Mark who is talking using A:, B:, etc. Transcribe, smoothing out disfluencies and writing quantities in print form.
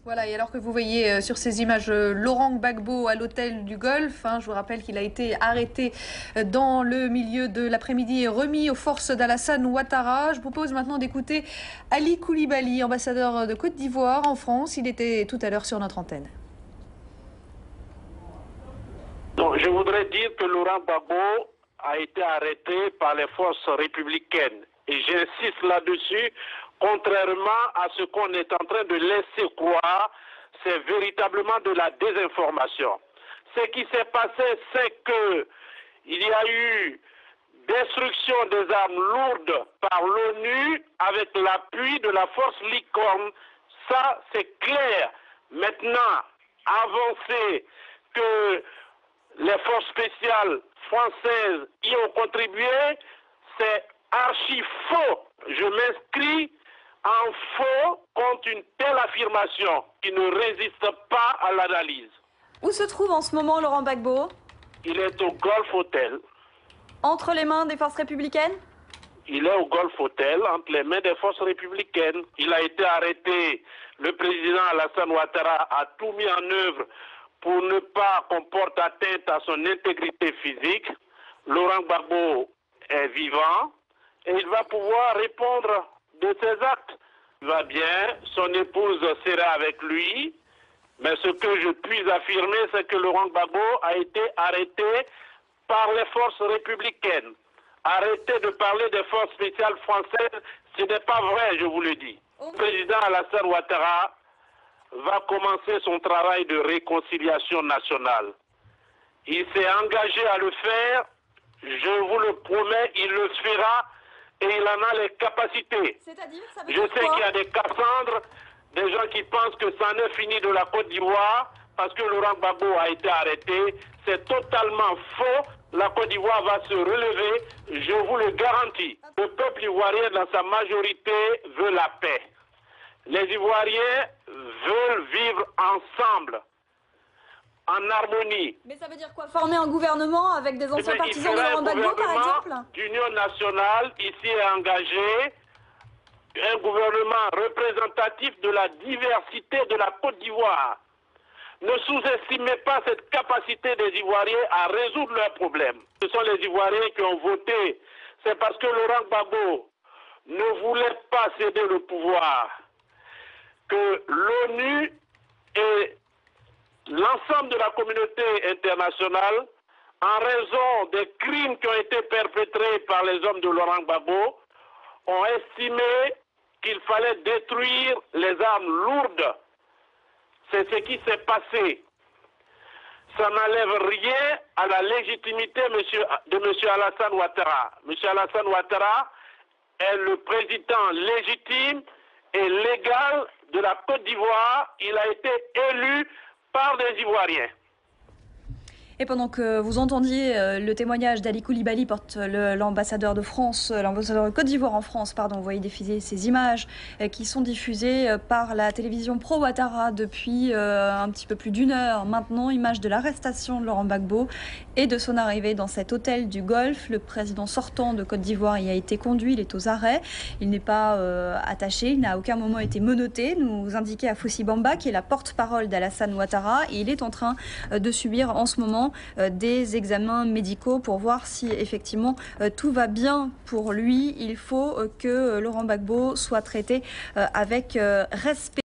A: Voilà, et alors que vous voyez sur ces images Laurent Gbagbo à l'hôtel du Golfe, je vous rappelle qu'il a été arrêté dans le milieu de l'après-midi et remis aux forces d'Alassane Ouattara. Je vous propose maintenant d'écouter Ali Koulibaly, ambassadeur de Côte d'Ivoire en France. Il était tout à l'heure sur notre antenne.
B: Donc, je voudrais dire que Laurent Gbagbo a été arrêté par les forces républicaines. Et j'insiste là-dessus, contrairement à ce qu'on est en train de laisser croire, c'est véritablement de la désinformation. Ce qui s'est passé, c'est qu'il y a eu destruction des armes lourdes par l'ONU avec l'appui de la force Licorne. Ça, c'est clair. Maintenant, avancer que les forces spéciales françaises y ont contribué, c'est archi faux. Je m'inscris en faux contre une telle affirmation qui ne résiste pas à l'analyse.
C: Où se trouve en ce moment Laurent Gbagbo?
B: Il est au Golf Hotel.
C: Entre les mains des forces républicaines?
B: Il est au Golf Hotel, entre les mains des forces républicaines. Il a été arrêté. Le président Alassane Ouattara a tout mis en œuvre pour ne pas qu'on porte atteinte à son intégrité physique. Laurent Gbagbo est vivant et il va pouvoir répondre de ses actes. Il va bien, son épouse sera avec lui, mais ce que je puis affirmer, c'est que Laurent Gbagbo a été arrêté par les forces républicaines. Arrêtez de parler des forces spéciales françaises, ce n'est pas vrai, je vous le dis. Le président Alassane Ouattara va commencer son travail de réconciliation nationale. Il s'est engagé à le faire, je vous le promets, il le fera et il en a les capacités. Je sais qu'il y a des Cassandres, des gens qui pensent que ça n'est fini de la Côte d'Ivoire parce que Laurent Gbagbo a été arrêté. C'est totalement faux. La Côte d'Ivoire va se relever, je vous le garantis. Le peuple ivoirien, dans sa majorité, veut la paix. Les Ivoiriens veulent vivre ensemble, en harmonie.
C: Mais ça veut dire quoi? Former un gouvernement avec des anciens partisans de Laurent Gbagbo, par exemple?
B: L'Union nationale ici est engagée, un gouvernement représentatif de la diversité de la Côte d'Ivoire. Ne sous-estimez pas cette capacité des Ivoiriens à résoudre leurs problèmes. Ce sont les Ivoiriens qui ont voté. C'est parce que Laurent Gbagbo ne voulait pas céder le pouvoir que l'ONU et l'ensemble de la communauté internationale, en raison des crimes qui ont été perpétrés par les hommes de Laurent Gbagbo, ont estimé qu'il fallait détruire les armes lourdes. C'est ce qui s'est passé. Ça n'enlève rien à la légitimité de M. Alassane Ouattara. M. Alassane Ouattara est le président légitime et légal de la Côte d'Ivoire. Il a été élu par des Ivoiriens.
C: Et pendant que vous entendiez le témoignage d'Ali Koulibaly, l'ambassadeur de France, l'ambassadeur de Côte d'Ivoire en France, vous voyez défiler ces images qui sont diffusées par la télévision Pro Ouattara depuis un petit peu plus d'une heure maintenant. Images de l'arrestation de Laurent Gbagbo et de son arrivée dans cet hôtel du Golfe. Le président sortant de Côte d'Ivoire y a été conduit, il est aux arrêts. Il n'est pas attaché, il n'a à aucun moment été menotté, nous indiquait Afossi Bamba, qui est la porte-parole d'Alassane Ouattara. Et il est en train de subir en ce moment des examens médicaux pour voir si effectivement tout va bien pour lui. Il faut que Laurent Gbagbo soit traité avec respect.